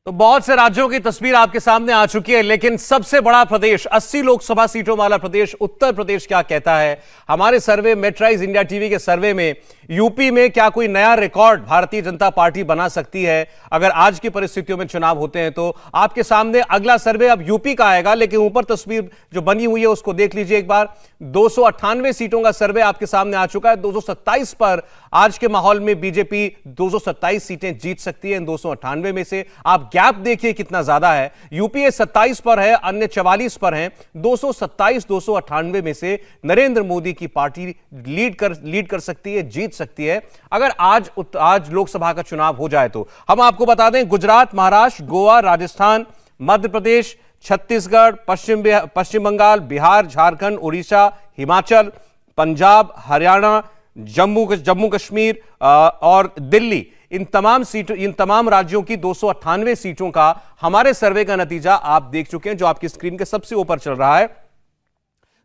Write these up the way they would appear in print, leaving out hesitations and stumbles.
तो बहुत से राज्यों की तस्वीर आपके सामने आ चुकी है, लेकिन सबसे बड़ा प्रदेश 80 लोकसभा सीटों वाला प्रदेश उत्तर प्रदेश क्या कहता है। हमारे सर्वे मेट्राइज इंडिया टीवी के सर्वे में यूपी में क्या कोई नया रिकॉर्ड भारतीय जनता पार्टी बना सकती है अगर आज की परिस्थितियों में चुनाव होते हैं। तो आपके सामने अगला सर्वे अब यूपी का आएगा, लेकिन ऊपर तस्वीर जो बनी हुई है उसको देख लीजिए एक बार। 298 सीटों का सर्वे आपके सामने आ चुका है। 227 पर आज के माहौल में बीजेपी 227 सीटें जीत सकती है इन 298 में से। आप गैप देखिए कितना ज्यादा है। यूपीए 27 पर है, अन्य 44 पर हैं। 227 298 में से नरेंद्र मोदी की पार्टी लीड कर सकती है, जीत सकती है अगर आज लोकसभा का चुनाव हो जाए। तो हम आपको बता दें, गुजरात, महाराष्ट्र, गोवा, राजस्थान, मध्य प्रदेश, छत्तीसगढ़, पश्चिम बंगाल, बिहार, झारखंड, उड़ीसा, हिमाचल, पंजाब, हरियाणा, जम्मू कश्मीर और दिल्ली, इन तमाम राज्यों की 298 सीटों का हमारे सर्वे का नतीजा आप देख चुके हैं, जो आपकी स्क्रीन के सबसे ऊपर चल रहा है।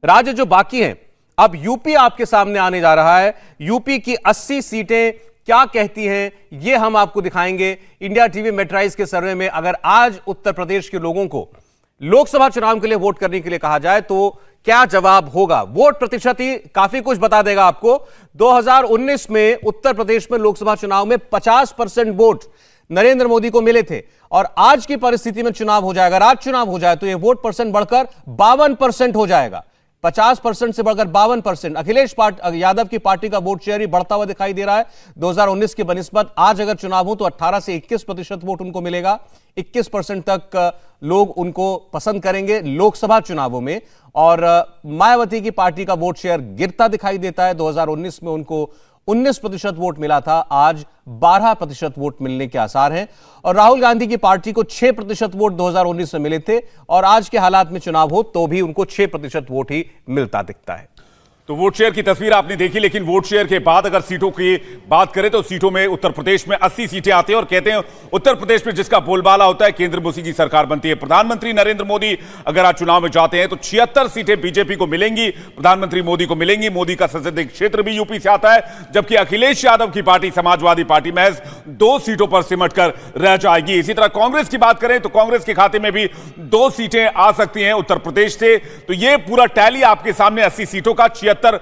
राज्य जो बाकी हैं, अब यूपी आपके सामने आने जा रहा है। यूपी की 80 सीटें क्या कहती हैं यह हम आपको दिखाएंगे इंडिया टीवी मेट्राइज के सर्वे में। अगर आज उत्तर प्रदेश के लोगों को लोकसभा चुनाव के लिए वोट करने के लिए कहा जाए तो क्या जवाब होगा। वोट प्रतिशत ही काफी कुछ बता देगा आपको। 2019 में उत्तर प्रदेश में लोकसभा चुनाव में 50% वोट नरेंद्र मोदी को मिले थे, और आज की परिस्थिति में चुनाव हो जाएगा, आज चुनाव हो जाए तो यह वोट परसेंट बढ़कर 52% हो जाएगा। 50% से बढ़कर 52%। अखिलेश यादव की पार्टी का वोट शेयर ही बढ़ता हुआ दिखाई दे रहा है 2019 की बनिस्बत। आज अगर चुनाव हो तो 18 से 21% वोट उनको मिलेगा। 21% तक लोग उनको पसंद करेंगे लोकसभा चुनावों में। और मायावती की पार्टी का वोट शेयर गिरता दिखाई देता है। 2019 में उनको 19% वोट मिला था, आज 12% वोट मिलने के आसार हैं। और राहुल गांधी की पार्टी को 6% वोट 2019 में मिले थे, और आज के हालात में चुनाव हो तो भी उनको 6% वोट ही मिलता दिखता है। तो वोट शेयर की तस्वीर आपने देखी, लेकिन वोट शेयर के बाद अगर सीटों की बात करें तो सीटों में उत्तर प्रदेश में 80 सीटें आती हैं, और कहते हैं उत्तर प्रदेश में जिसका बोलबाला होता है केंद्र में उसी की सरकार बनती है। प्रधानमंत्री नरेंद्र मोदी अगर आज चुनाव में जाते हैं तो 76 सीटें बीजेपी को मिलेंगी, प्रधानमंत्री मोदी को मिलेंगी। मोदी का संसदीय क्षेत्र भी यूपी से आता है, जबकि अखिलेश यादव की पार्टी समाजवादी पार्टी महज 2 सीटों पर सिमट कर रह जाएगी। इसी तरह कांग्रेस की बात करें तो कांग्रेस के खाते में भी 2 सीटें आ सकती हैं उत्तर प्रदेश से। तो यह पूरा टैली आपके सामने 80 सीटों का, 76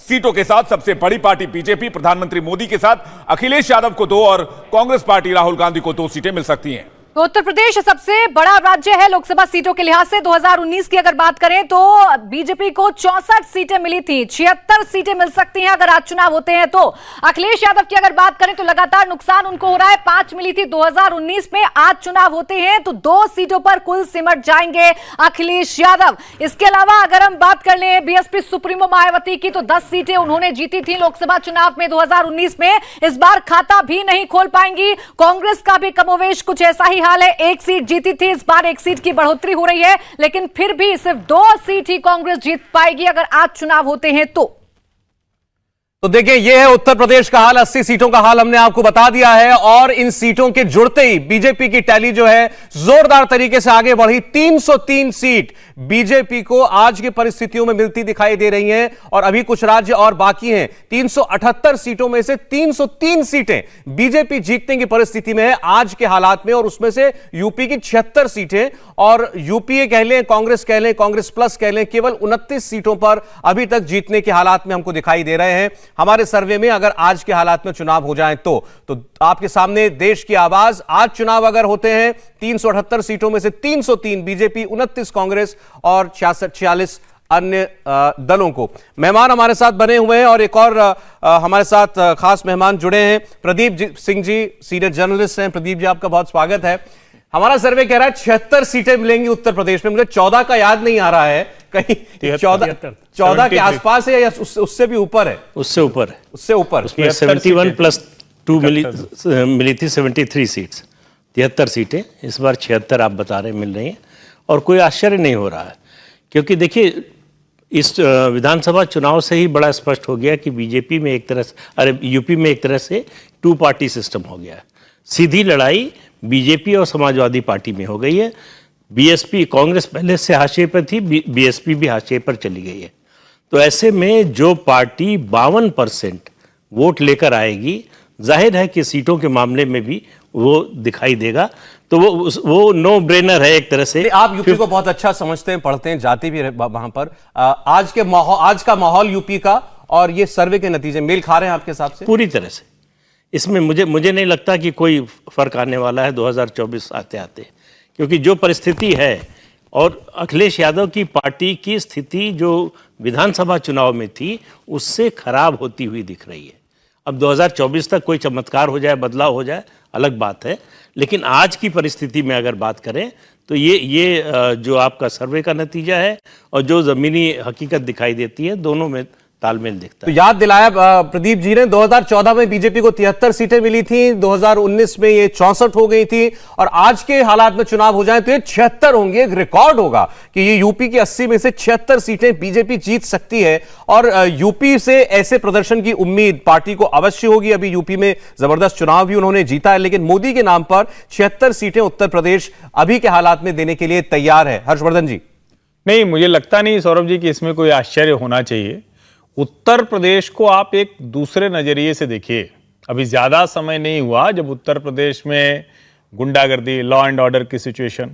सीटों के साथ सबसे बड़ी पार्टी बीजेपी प्रधानमंत्री मोदी के साथ अखिलेश यादव को 2 और कांग्रेस पार्टी राहुल गांधी को 2 सीटें मिल सकती हैं। तो उत्तर प्रदेश सबसे बड़ा राज्य है लोकसभा सीटों के लिहाज से। 2019 की अगर बात करें तो बीजेपी को 64 सीटें मिली थी, 76 सीटें मिल सकती हैं अगर आज चुनाव होते हैं तो। अखिलेश यादव की अगर बात करें तो लगातार नुकसान उनको हो रहा है। 5 मिली थी 2019 में, आज चुनाव होते हैं तो 2 सीटों पर कुल सिमट जाएंगे अखिलेश यादव। इसके अलावा अगर हम बात कर लें बीएसपी सुप्रीमो मायावती की, तो 10 सीटें उन्होंने जीती थी लोकसभा चुनाव में 2019 में। इस बार खाता भी नहीं खोल पाएंगी। कांग्रेस का भी कमोवेश कुछ ऐसा ही हाल है, 1 सीट जीती थी, इस बार 1 सीट की बढ़ोतरी हो रही है, लेकिन फिर भी सिर्फ 2 सीट ही कांग्रेस जीत पाएगी अगर आज चुनाव होते हैं तो। तो देखिए, यह है उत्तर प्रदेश का हाल। 80 सीटों का हाल हमने आपको बता दिया है, और इन सीटों के जुड़ते ही बीजेपी की टैली जो है जोरदार तरीके से आगे बढ़ी। 303 सीट बीजेपी को आज की परिस्थितियों में मिलती दिखाई दे रही हैं, और अभी कुछ राज्य और बाकी हैं। 378 सीटों में से 303 सीटें बीजेपी जीतने की परिस्थिति में है आज के हालात में, और उसमें से यूपी की 76 सीटें, और यूपीए कह लें, कांग्रेस कह लें, कांग्रेस प्लस कह लें, केवल 29 सीटों पर अभी तक जीतने के हालात में हमको दिखाई दे रहे हैं हमारे सर्वे में। अगर आज के हालात में चुनाव हो जाए तो आपके सामने देश की आवाज। आज चुनाव अगर होते हैं 378 सीटों में से 303 बीजेपी, 29 कांग्रेस और 46 अन्य दलों को। मेहमान हमारे साथ बने हुए हैं, और एक और हमारे साथ खास मेहमान जुड़े हैं। प्रदीप सिंह जी सीनियर जर्नलिस्ट हैं। प्रदीप जी, आपका बहुत स्वागत है। हमारा सर्वे कह रहा है 76 सीटें मिलेंगी उत्तर प्रदेश में। मुझे 14 का याद नहीं आ रहा है, कहीं 14 के आसपास है या उससे भी ऊपर है? उससे ऊपर है, उससे ऊपर। 71 + 2 मिली थी 73 सीट्स, 73 सीटें। इस बार 76 आप बता रहे मिल रही हैं, और कोई आश्चर्य नहीं हो रहा है, क्योंकि देखिए इस विधानसभा चुनाव से ही बड़ा स्पष्ट हो गया कि बीजेपी में एक तरह से, यूपी में एक तरह से 2 पार्टी सिस्टम हो गया है। सीधी लड़ाई बीजेपी और समाजवादी पार्टी में हो गई है। बीएसपी, कांग्रेस पहले से हाशिए पर थी, बीएसपी भी हाशिए पर चली गई है। तो ऐसे में जो पार्टी 52% वोट लेकर आएगी, जाहिर है कि सीटों के मामले में भी वो दिखाई देगा। तो वो नो ब्रेनर है एक तरह से। आप यूपी को बहुत अच्छा समझते हैं, पढ़ते हैं, जाते भी वहां पर। आज का माहौल यूपी का और ये सर्वे के नतीजे मेल खा रहे हैं आपके हिसाब से? पूरी तरह से। इसमें मुझे नहीं लगता कि कोई फर्क आने वाला है 2024 आते आते, क्योंकि जो परिस्थिति है और अखिलेश यादव की पार्टी की स्थिति जो विधानसभा चुनाव में थी उससे खराब होती हुई दिख रही है। अब 2024 तक कोई चमत्कार हो जाए, बदलाव हो जाए, अलग बात है, लेकिन आज की परिस्थिति में अगर बात करें तो ये जो आपका सर्वे का नतीजा है और जो ज़मीनी हकीकत दिखाई देती है, दोनों में तालमेल दिखता है। तो याद दिलाया प्रदीप जी ने, 2014 में बीजेपी को 73 सीटें मिली थी, 2019 में ये 64 हो गई थी, और आज के हालात में चुनाव हो जाए तो ये 76 होंगे। एक रिकॉर्ड होगा कि ये यूपी की 80 में से 76 सीटें बीजेपी जीत सकती है, और यूपी से ऐसे प्रदर्शन की उम्मीद पार्टी को अवश्य होगी। अभी यूपी में जबरदस्त चुनाव भी उन्होंने जीता है, लेकिन मोदी के नाम पर 76 सीटें उत्तर प्रदेश अभी के हालात में देने के लिए तैयार है। हर्षवर्धन जी? नहीं, मुझे लगता नहीं सौरभ जी कि इसमें कोई आश्चर्य होना चाहिए। उत्तर प्रदेश को आप एक दूसरे नजरिए से देखिए। अभी ज्यादा समय नहीं हुआ जब उत्तर प्रदेश में गुंडागर्दी, लॉ एंड ऑर्डर की सिचुएशन,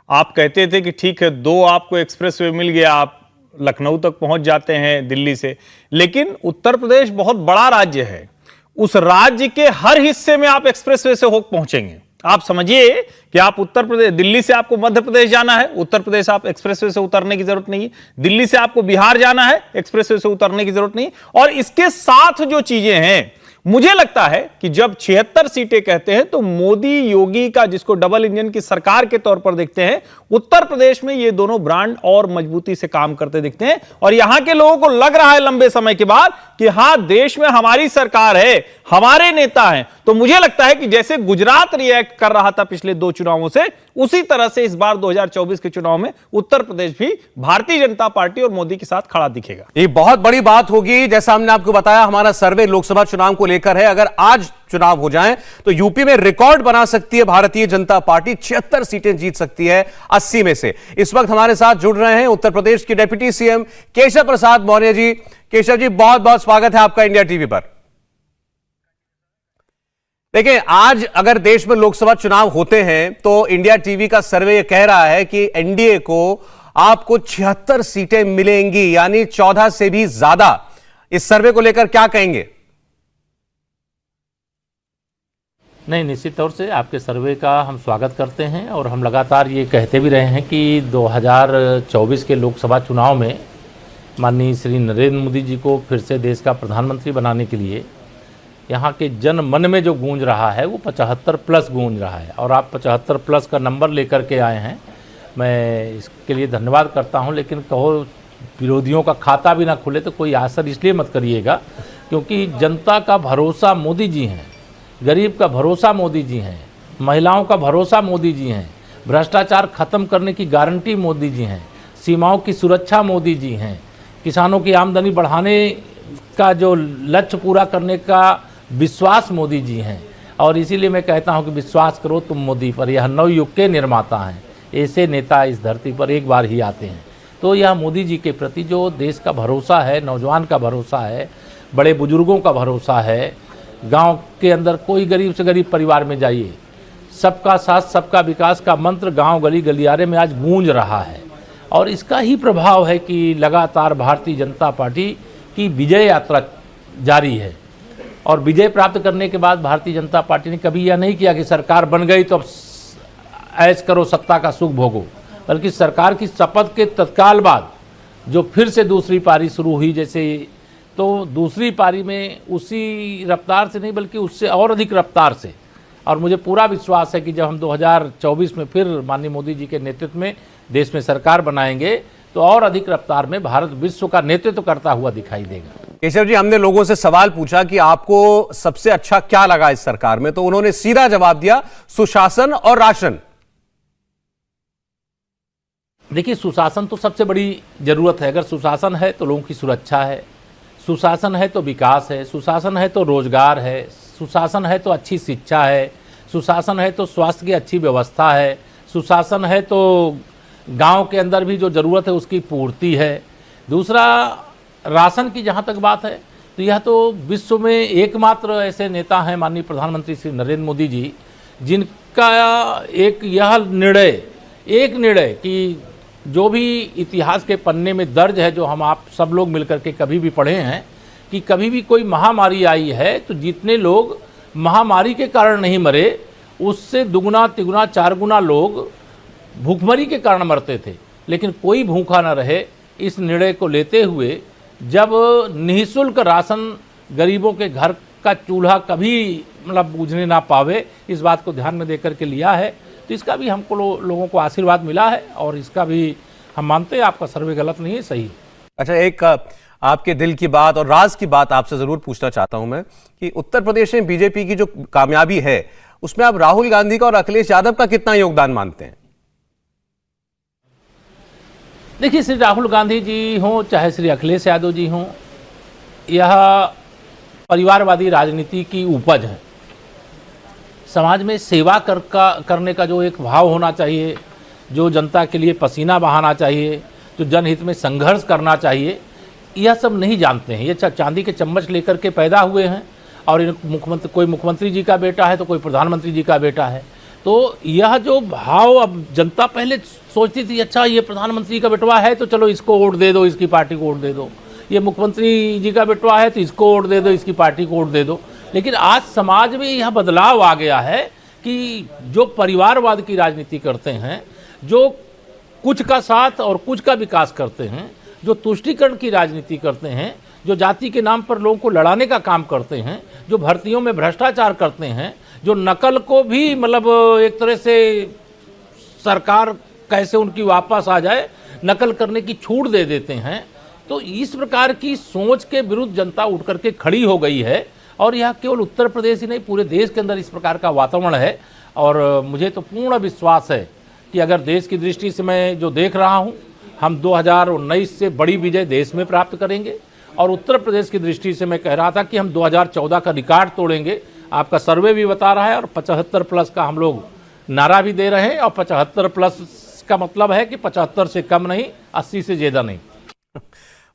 आप कहते थे कि ठीक है 2 आपको एक्सप्रेसवे मिल गया, आप लखनऊ तक पहुंच जाते हैं दिल्ली से, लेकिन उत्तर प्रदेश बहुत बड़ा राज्य है। उस राज्य के हर हिस्से में आप एक्सप्रेसवे से होकर पहुंचेंगे। आप समझिए कि आप उत्तर प्रदेश, दिल्ली से आपको मध्य प्रदेश जाना है, उत्तर प्रदेश आप एक्सप्रेसवे से उतरने की जरूरत नहीं है। दिल्ली से आपको बिहार जाना है, एक्सप्रेसवे से उतरने की जरूरत नहीं। और इसके साथ जो चीजें हैं, मुझे लगता है कि जब 76 सीटें कहते हैं तो मोदी योगी का, जिसको डबल इंजन की सरकार के तौर पर देखते हैं, उत्तर प्रदेश में ये दोनों ब्रांड और मजबूती से काम करते दिखते हैं। और यहां के लोगों को लग रहा है लंबे समय के बाद कि हां, देश में हमारी सरकार है, हमारे नेता हैं। तो मुझे लगता है कि जैसे गुजरात रिएक्ट कर रहा था पिछले 2 चुनावों से, उसी तरह से इस बार 2024 के चुनाव में उत्तर प्रदेश भी भारतीय जनता पार्टी और मोदी के साथ खड़ा दिखेगा। ये बहुत बड़ी बात होगी। जैसा हमने आपको बताया, हमारा सर्वे लोकसभा चुनाव को लेकर है। अगर आज चुनाव हो जाएं तो यूपी में रिकॉर्ड बना सकती है भारतीय जनता पार्टी, 76 सीटें जीत सकती है 80 में से। इस वक्त हमारे साथ जुड़ रहे हैं उत्तर प्रदेश के डिप्टी सीएम केशव प्रसाद मौर्य जी। केशव जी, बहुत बहुत स्वागत है आपका इंडिया टीवी पर। देखिए, आज अगर देश में लोकसभा चुनाव होते हैं तो इंडिया टीवी का सर्वे यह कह रहा है कि एनडीए को आपको 76 सीटें मिलेंगी, यानी 14 से भी ज्यादा। इस सर्वे को लेकर क्या कहेंगे? नहीं, निश्चित तौर से आपके सर्वे का हम स्वागत करते हैं, और हम लगातार ये कहते भी रहे हैं कि 2024 के लोकसभा चुनाव में माननीय श्री नरेंद्र मोदी जी को फिर से देश का प्रधानमंत्री बनाने के लिए यहाँ के जन मन में जो गूंज रहा है वो 75 प्लस गूंज रहा है, और आप 75 प्लस का नंबर लेकर के आए हैं। मैं इसके लिए धन्यवाद करता हूँ, लेकिन कहो विरोधियों का खाता भी ना खुले तो कोई आसर इसलिए मत करिएगा, क्योंकि जनता का भरोसा मोदी जी हैं, गरीब का भरोसा मोदी जी हैं, महिलाओं का भरोसा मोदी जी हैं, भ्रष्टाचार खत्म करने की गारंटी मोदी जी हैं, सीमाओं की सुरक्षा मोदी जी हैं, किसानों की आमदनी बढ़ाने का जो लक्ष्य पूरा करने का विश्वास मोदी जी हैं। और इसीलिए मैं कहता हूं कि विश्वास करो तुम मोदी पर। यह नवयुग के निर्माता हैं, ऐसे नेता इस धरती पर एक बार ही आते हैं। तो यह मोदी जी के प्रति जो देश का भरोसा है, नौजवान का भरोसा है, बड़े बुजुर्गों का भरोसा है। गांव के अंदर कोई गरीब से गरीब परिवार में जाइए, सबका साथ सबका विकास का मंत्र गांव गली गलियारे में आज गूंज रहा है। और इसका ही प्रभाव है कि लगातार भारतीय जनता पार्टी की विजय यात्रा जारी है। और विजय प्राप्त करने के बाद भारतीय जनता पार्टी ने कभी यह नहीं किया कि सरकार बन गई तो अब ऐश करो, सत्ता का सुख भोगो, बल्कि सरकार की शपथ के तत्काल बाद जो फिर से दूसरी पारी शुरू हुई, जैसे तो दूसरी पारी में उसी रफ्तार से नहीं बल्कि उससे और अधिक रफ्तार से। और मुझे पूरा विश्वास है कि जब हम 2024 में फिर माननीय मोदी जी के नेतृत्व में देश में सरकार बनाएंगे तो और अधिक रफ्तार में भारत विश्व का नेतृत्व करता हुआ दिखाई देगा। केशव जी, हमने लोगों से सवाल पूछा कि आपको सबसे अच्छा क्या लगा इस सरकार में, तो उन्होंने सीधा जवाब दिया, सुशासन और राशन। देखिए, सुशासन तो सबसे बड़ी जरूरत है। अगर सुशासन है तो लोगों की सुरक्षा है, सुशासन है तो विकास है, सुशासन है तो रोजगार है, सुशासन है तो अच्छी शिक्षा है, सुशासन है तो स्वास्थ्य की अच्छी व्यवस्था है, सुशासन है तो गांव के अंदर भी जो ज़रूरत है उसकी पूर्ति है। दूसरा, राशन की जहां तक बात है तो यह तो विश्व में एकमात्र ऐसे नेता हैं माननीय प्रधानमंत्री श्री नरेंद्र मोदी जी, इसका एक यह निर्णय कि जो भी इतिहास के पन्ने में दर्ज है, जो हम आप सब लोग मिलकर के कभी भी पढ़े हैं कि कभी भी कोई महामारी आई है तो जितने लोग महामारी के कारण नहीं मरे, उससे दुगुना तिगुना 4 गुना लोग भूखमरी के कारण मरते थे। लेकिन कोई भूखा न रहे, इस निर्णय को लेते हुए जब निःशुल्क राशन गरीबों के घर का चूल्हा कभी मतलब बुझने ना पावे, इस बात को ध्यान में देकर के लिया है, तो इसका भी हमको लोगों को आशीर्वाद मिला है और इसका भी हम मानते हैं आपका सर्वे गलत नहीं है, सही है। अच्छा, एक आपके दिल की बात और राज की बात आपसे जरूर पूछना चाहता हूं मैं कि उत्तर प्रदेश में बीजेपी की जो कामयाबी है उसमें आप राहुल गांधी का और अखिलेश यादव का कितना योगदान मानते हैं? देखिए, श्री राहुल गांधी जी हों चाहे श्री अखिलेश यादव जी हों, यह परिवारवादी राजनीति की उपज है। समाज में सेवा करने का जो एक भाव होना चाहिए, जो जनता के लिए पसीना बहाना चाहिए, जो जनहित में संघर्ष करना चाहिए, यह सब नहीं जानते हैं। ये चांदी के चम्मच लेकर के पैदा हुए हैं और कोई मुख्यमंत्री जी का बेटा है तो कोई प्रधानमंत्री जी का बेटा है। तो यह जो भाव, अब जनता पहले सोचती थी अच्छा ये प्रधानमंत्री का बेटवा है तो चलो इसको वोट दे दो, इसकी पार्टी को वोट दे दो, ये मुख्यमंत्री जी का बेटवा है तो इसको वोट दे दो, इसकी पार्टी को वोट दे दो। लेकिन आज समाज में यह बदलाव आ गया है कि जो परिवारवाद की राजनीति करते हैं, जो कुछ का साथ और कुछ का विकास करते हैं, जो तुष्टीकरण की राजनीति करते हैं, जो जाति के नाम पर लोगों को लड़ाने का काम करते हैं, जो भर्तियों में भ्रष्टाचार करते हैं, जो नकल को भी मतलब एक तरह से सरकार कैसे उनकी वापस आ जाए नकल करने की छूट दे देते हैं, तो इस प्रकार की सोच के विरुद्ध जनता उठ करके खड़ी हो गई है। और यह केवल उत्तर प्रदेश ही नहीं, पूरे देश के अंदर इस प्रकार का वातावरण है। और मुझे तो पूर्ण विश्वास है कि अगर देश की दृष्टि से मैं जो देख रहा हूँ, हम 2019 से बड़ी विजय देश में प्राप्त करेंगे। और उत्तर प्रदेश की दृष्टि से मैं कह रहा था कि हम 2014 का रिकॉर्ड तोड़ेंगे। आपका सर्वे भी बता रहा है और 75+ का हम लोग नारा भी दे रहे हैं। और 75+ का मतलब है कि 75 से कम नहीं, 80 से ज़्यादा नहीं।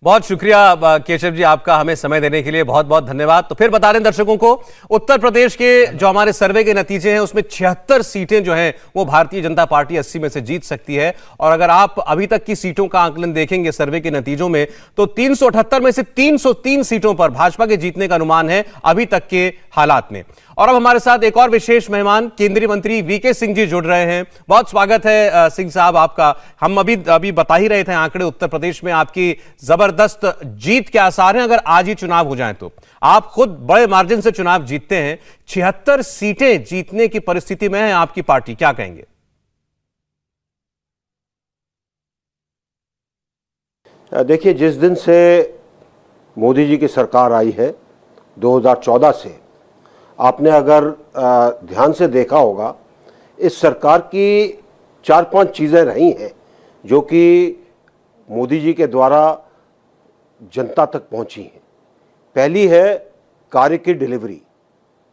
बहुत शुक्रिया केशव जी, आपका हमें समय देने के लिए बहुत बहुत धन्यवाद। तो फिर बता दें दर्शकों को, उत्तर प्रदेश के जो हमारे सर्वे के नतीजे हैं उसमें 76 सीटें जो हैं वो भारतीय जनता पार्टी 80 में से जीत सकती है। और अगर आप अभी तक की सीटों का आंकलन देखेंगे सर्वे के नतीजों में, तो 378 में से 303 सीटों पर भाजपा के जीतने का अनुमान है अभी तक के हालात में। और अब हमारे साथ एक और विशेष मेहमान केंद्रीय मंत्री वीके सिंह जी जुड़ रहे हैं। बहुत स्वागत है सिंह साहब आपका। हम अभी बता ही रहे थे आंकड़े, उत्तर प्रदेश में आपकी जबरदस्त जीत के आसार हैं अगर आज ही चुनाव हो जाए तो। आप खुद बड़े मार्जिन से चुनाव जीतते हैं, 76 सीटें जीतने की परिस्थिति में है आपकी पार्टी, क्या कहेंगे? देखिए, जिस दिन से मोदी जी की सरकार आई है 2014 से, आपने अगर ध्यान से देखा होगा, इस सरकार की 4-5 चीज़ें रही हैं जो कि मोदी जी के द्वारा जनता तक पहुंची हैं। पहली है कार्य की डिलीवरी।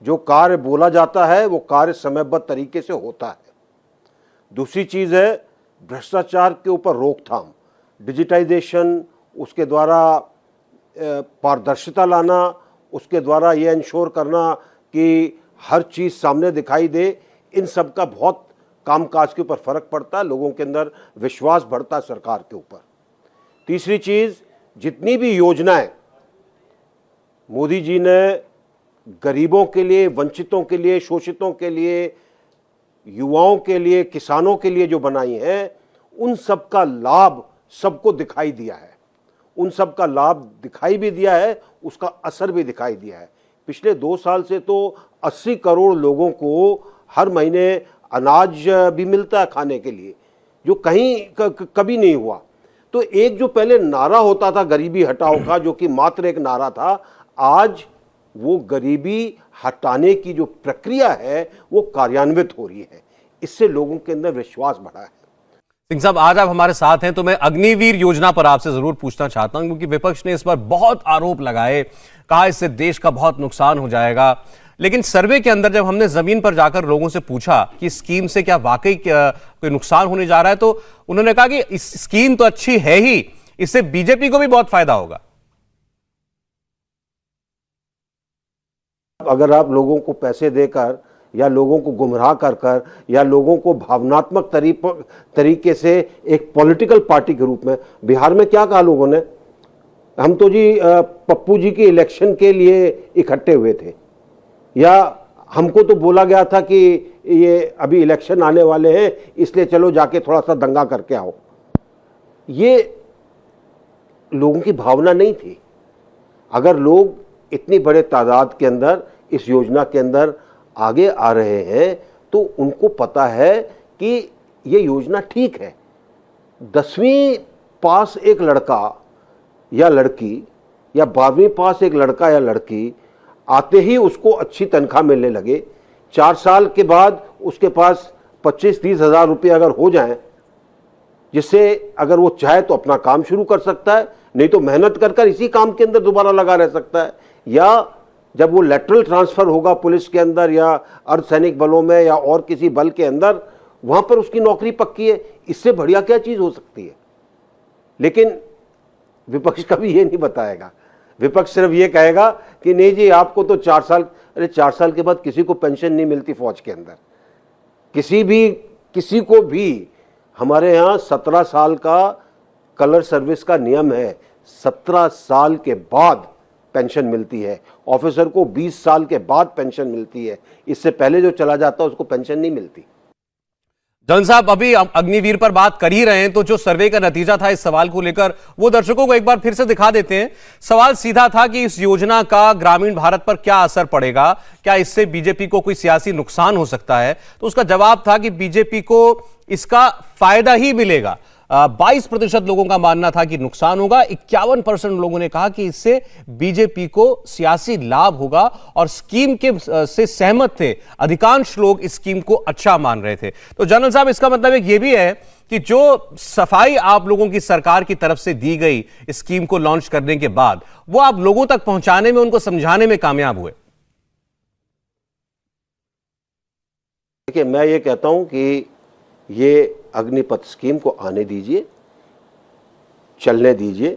जो कार्य बोला जाता है वो कार्य समयबद्ध तरीके से होता है। दूसरी चीज़ है भ्रष्टाचार के ऊपर रोकथाम, डिजिटाइजेशन, उसके द्वारा पारदर्शिता लाना, उसके द्वारा ये इंश्योर करना कि हर चीज़ सामने दिखाई दे। इन सब का बहुत कामकाज के ऊपर फर्क पड़ता है, लोगों के अंदर विश्वास बढ़ता है सरकार के ऊपर। तीसरी चीज़, जितनी भी योजनाएं मोदी जी ने गरीबों के लिए, वंचितों के लिए, शोषितों के लिए, युवाओं के लिए, किसानों के लिए जो बनाई हैं, उन सब का लाभ सबको दिखाई दिया है। उन सब का लाभ दिखाई भी दिया है, उसका असर भी दिखाई दिया है। पिछले 2 साल से तो 80 करोड़ लोगों को हर महीने अनाज भी मिलता है खाने के लिए, जो कहीं कभी नहीं हुआ। तो एक जो पहले नारा होता था गरीबी हटाओ का, जो कि मात्र एक नारा था, आज वो गरीबी हटाने की जो प्रक्रिया है वो कार्यान्वित हो रही है। इससे लोगों के अंदर विश्वास बढ़ा है। सिंह साहब, आज आप हमारे साथ हैं तो मैं अग्निवीर योजना पर आपसे जरूर पूछना चाहता हूं, क्योंकि विपक्ष ने इस पर बहुत आरोप लगाए, कहा इससे देश का बहुत नुकसान हो जाएगा। लेकिन सर्वे के अंदर जब हमने जमीन पर जाकर लोगों से पूछा कि स्कीम से क्या वाकई कोई नुकसान होने जा रहा है, तो उन्होंने कहा कि इस स्कीम तो अच्छी है ही, इससे बीजेपी को भी बहुत फायदा होगा। अगर आप लोगों को पैसे देकर या लोगों को गुमराह कर या लोगों को भावनात्मक तरीके से एक पॉलिटिकल पार्टी के रूप में, बिहार में क्या कहा लोगों ने, हम तो जी पप्पू जी के इलेक्शन के लिए इकट्ठे हुए थे, या हमको तो बोला गया था कि ये अभी इलेक्शन आने वाले हैं इसलिए चलो जाके थोड़ा सा दंगा करके आओ। ये लोगों की भावना नहीं थी। अगर लोग इतनी बड़े तादाद के अंदर इस योजना के अंदर आगे आ रहे हैं तो उनको पता है कि ये योजना ठीक है। 10वीं पास एक लड़का या लड़की या 12वीं पास एक लड़का या लड़की आते ही उसको अच्छी तनख्वाह मिलने लगे, 4 साल के बाद उसके पास 25-30 हज़ार रुपये अगर हो जाएं, जिससे अगर वो चाहे तो अपना काम शुरू कर सकता है, नहीं तो मेहनत कर इसी काम के अंदर दोबारा लगा रह सकता है, या जब वो लेटरल ट्रांसफ़र होगा पुलिस के अंदर या अर्धसैनिक बलों में या और किसी बल के अंदर, वहाँ पर उसकी नौकरी पक्की है। इससे बढ़िया क्या चीज़ हो सकती है? लेकिन विपक्ष कभी ये नहीं बताएगा। विपक्ष सिर्फ ये कहेगा कि नहीं जी आपको तो 4 साल, अरे 4 साल के बाद किसी को पेंशन नहीं मिलती फौज के अंदर, किसी को भी। हमारे यहाँ 17 साल का कलर सर्विस का नियम है, 17 साल के बाद पेंशन मिलती है। ऑफिसर को 20 साल के बाद पेंशन मिलती है, इससे पहले जो चला जाता है उसको पेंशन नहीं मिलती। जन साहब, अभी अग्निवीर पर बात कर ही रहे हैं तो जो सर्वे का नतीजा था इस सवाल को लेकर वो दर्शकों को एक बार फिर से दिखा देते हैं। सवाल सीधा था कि इस योजना का ग्रामीण भारत पर क्या असर पड़ेगा, क्या इससे बीजेपी को कोई सियासी नुकसान हो सकता है? तो उसका जवाब था कि बीजेपी को इसका फायदा ही मिलेगा। 22% लोगों का मानना था कि नुकसान होगा, 51% लोगों ने कहा कि इससे बीजेपी को सियासी लाभ होगा और स्कीम के से सहमत थे। अधिकांश लोग इस स्कीम को अच्छा मान रहे थे। तो जनरल साहब, इसका मतलब एक ये भी है कि जो सफाई आप लोगों की सरकार की तरफ से दी गई इस स्कीम को लॉन्च करने के बाद, वो आप लोगों तक पहुंचाने में, उनको समझाने में कामयाब हुए। देखिए, मैं ये कहता हूं कि ये अग्निपथ स्कीम को आने दीजिए, चलने दीजिए,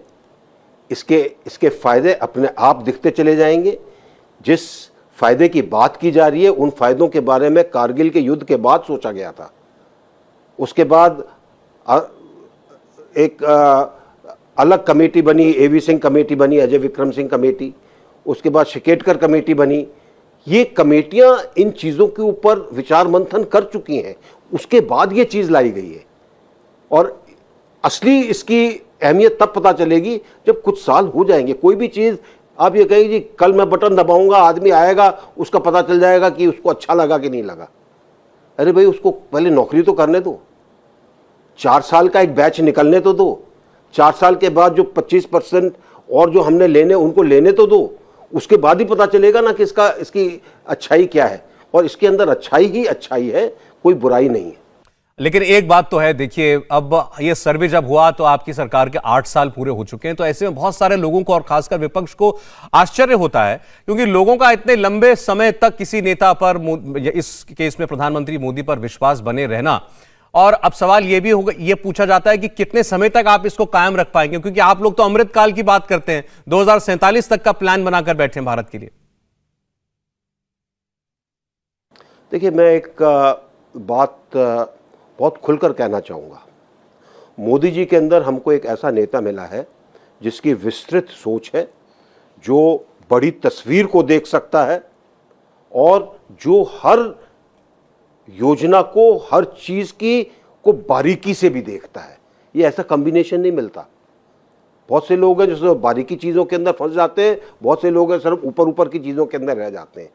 इसके फायदे अपने आप दिखते चले जाएंगे। जिस फायदे की बात की जा रही है उन फायदों के बारे में कारगिल के युद्ध के बाद सोचा गया था। उसके बाद एक अलग कमेटी बनी, एवी सिंह कमेटी बनी, अजय विक्रम सिंह कमेटी, उसके बाद शिकेटकर कमेटी बनी। ये कमेटियां इन चीज़ों के ऊपर विचार मंथन कर चुकी हैं, उसके बाद ये चीज़ लाई गई है। और असली इसकी अहमियत तब पता चलेगी जब कुछ साल हो जाएंगे। कोई भी चीज़ आप ये कहेंगे जी कल मैं बटन दबाऊंगा, आदमी आएगा, उसका पता चल जाएगा कि उसको अच्छा लगा कि नहीं लगा। अरे भाई, उसको पहले नौकरी तो करने दो, 4 साल का एक बैच निकलने तो दो, 4 साल के बाद जो 25% और जो हमने लेने उनको लेने तो दो, उसके बाद ही पता चलेगा ना कि इसकी अच्छाई क्या है। और इसके अंदर अच्छाई ही अच्छाई है, कोई बुराई नहीं है। लेकिन एक बात तो है, देखिए, अब ये सर्वे जब हुआ तो आपकी सरकार के 8 साल पूरे हो चुके हैं, तो ऐसे में बहुत सारे लोगों को और खासकर विपक्ष को आश्चर्य होता है, क्योंकि लोगों का इतने लंबे समय तक किसी नेता पर, इस केस में प्रधानमंत्री मोदी पर विश्वास बने रहना। और अब सवाल ये भी होगा, ये पूछा जाता है कि कितने समय तक आप इसको कायम रख पाएंगे, क्योंकि आप लोग तो अमृत काल की बात करते हैं, 2047 तक का प्लान बनाकर बैठे हैं भारत के लिए। देखिए, मैं एक बात बहुत खुलकर कहना चाहूँगा। मोदी जी के अंदर हमको एक ऐसा नेता मिला है जिसकी विस्तृत सोच है, जो बड़ी तस्वीर को देख सकता है और जो हर योजना को, हर चीज़ को बारीकी से भी देखता है। ये ऐसा कॉम्बिनेशन नहीं मिलता। बहुत से लोग हैं जो बारीकी चीज़ों के अंदर फंस जाते हैं, बहुत से लोग हैं सिर्फ ऊपर की चीज़ों के अंदर रह जाते हैं।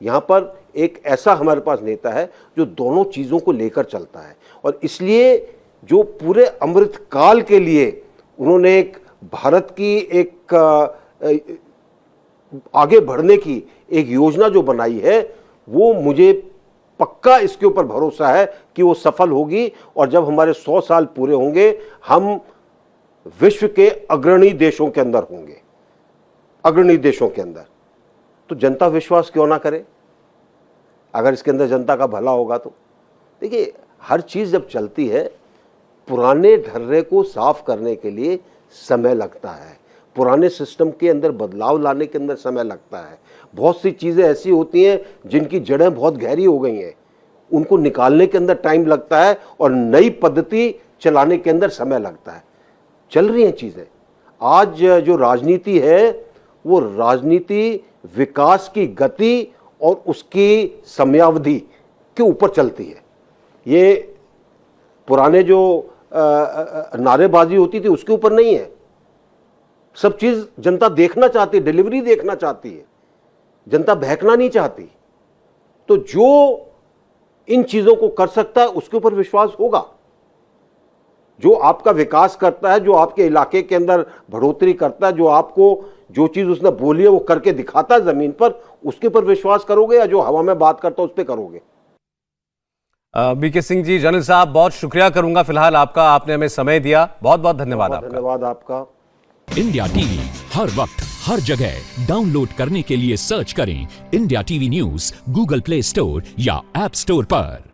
यहाँ पर एक ऐसा हमारे पास नेता है जो दोनों चीज़ों को लेकर चलता है, और इसलिए जो पूरे अमृत काल के लिए उन्होंने एक भारत की एक आगे बढ़ने की एक योजना जो बनाई है, वो मुझे पक्का इसके ऊपर भरोसा है कि वो सफल होगी। और जब हमारे 100 साल पूरे होंगे, हम विश्व के अग्रणी देशों के अंदर होंगे, अग्रणी देशों के अंदर। तो जनता विश्वास क्यों ना करे, अगर इसके अंदर जनता का भला होगा तो। देखिए, हर चीज़ जब चलती है, पुराने ढर्रे को साफ करने के लिए समय लगता है, पुराने सिस्टम के अंदर बदलाव लाने के अंदर समय लगता है। बहुत सी चीज़ें ऐसी होती हैं जिनकी जड़ें बहुत गहरी हो गई हैं, उनको निकालने के अंदर टाइम लगता है और नई पद्धति चलाने के अंदर समय लगता है। चल रही हैं चीज़ें। आज जो राजनीति है वो राजनीति विकास की गति और उसकी समयावधि के ऊपर चलती है। ये पुराने जो नारेबाजी होती थी उसके ऊपर नहीं है। सब चीज़ जनता देखना चाहती है, डिलीवरी देखना चाहती है, जनता बहकना नहीं चाहती। तो जो इन चीज़ों को कर सकता है उसके ऊपर विश्वास होगा। जो आपका विकास करता है, जो आपके इलाके के अंदर बढ़ोतरी करता है, जो आपको जो चीज़ उसने बोली है वो करके दिखाता है ज़मीन पर, उसके ऊपर विश्वास करोगे, या जो हवा में बात करता है उस पर करोगे। बीके सिंह जी, जनरल साहब, बहुत शुक्रिया करूंगा फिलहाल आपका, आपने हमें समय दिया। बहुत बहुत धन्यवाद आपका। धन्यवाद आपका। इंडिया टीवी हर वक्त हर जगह डाउनलोड करने के लिए सर्च करें India TV news Google play store या ऐप स्टोर पर।